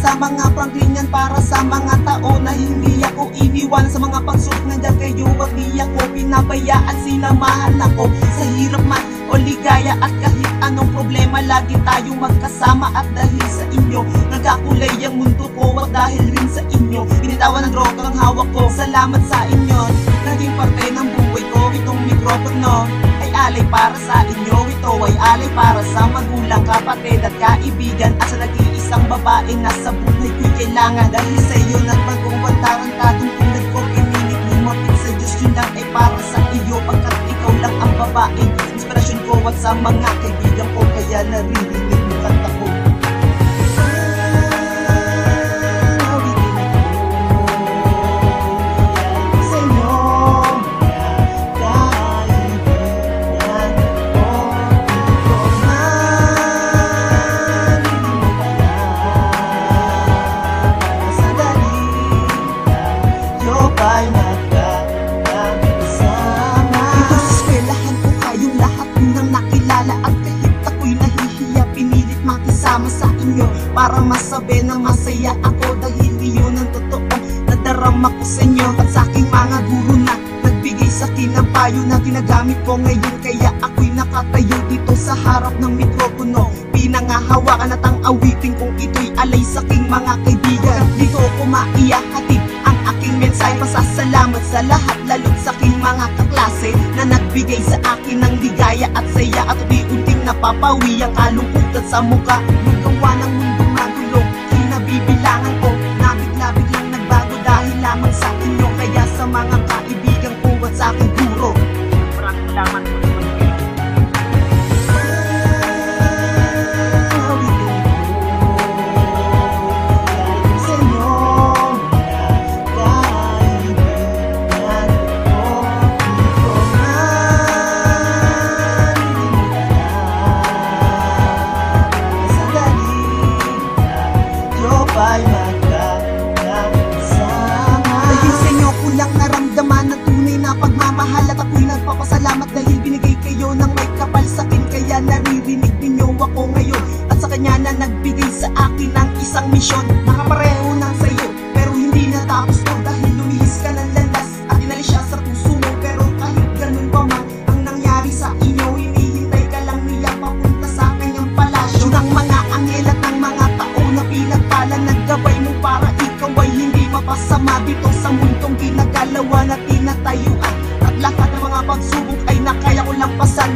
sa mga panglingan para sa mga tao na hindi ako iniwan sa mga pagsubok. Nandiyan kayo at di ako pinabayaan, sinamahan ako sa hirap man o ligaya. At kahit anong problema, lagi tayong magkasama. At dahil sa inyo, nagkakulay ang mundo ko. At dahil rin sa inyo, binitawan ng droga ang hawak ko. Salamat sa inyo, naging parte ng buhay ko. Itong mikropono ay alay para sa inyo. Ito ay alay para sa magulang, kapatid at kaibigan. At sa nag-iisang babae na sa buhay ko'y kailangan. Dahil sa iyo nagbagong tarantadong tulad ko, pinilit lumapit sa Diyos. Yun lang ay para sa iyo, pagkat ikaw lang ang babae inspirasyon ko. At sa mga kaibigan ko, kaya naririnig mo kanta ko. Sa inyo para masabi na masaya ako, dahil iyon ang totoo nadarama ko sa inyo. At sa aking mga guro na nagbigay sa akin ng payo na ginagamit ko ngayon, kaya ako'y nakatayo dito sa harap ng mikropono. Pinangahawakan at ang awitin kong ito'y alay sa aking mga kaibigan. Dito ko maiyahatid ang aking mensahe, pasasalamat sa lahat, lalo't sa aking mga kaklase na nagbigay sa akin ng ligaya at saya. At unti-unting napapawi ang kalungkutan sa mukha. Gawa ng mundong magulo, kinabibilangan ko na bigla-biglang nagbago dahil lamang sa inyo. Kaya sa mga kaibigan ko at sa aking guro, maraming salamat po. Dahil sa inyo ko lang naramdaman ng tunay na pagmamahal. At ako'y nagpapasalamat dahil binigay kayo ng may kapal sa akin. Kaya naririnig ninyo ako ngayon. At sa kanya na nagbigay sa akin ng isang misyon. Nakapareho ng sayo pero hindi natapos to, dahil lumihis ka ng landas at inalis siya sa puso mo. Pero kahit ganun pa man ang nangyari sa inyo, hinihintay ka lang nila papunta sa kanyang palasyo. Ng mga anghel at ng mga tao na pinagpala, naggabay mo para ikaw ay hindi mapasama dito sa mundong ginagalawan at tinatayuan. At lahat ng mga pagsubok ay nakaya ko lang pasan.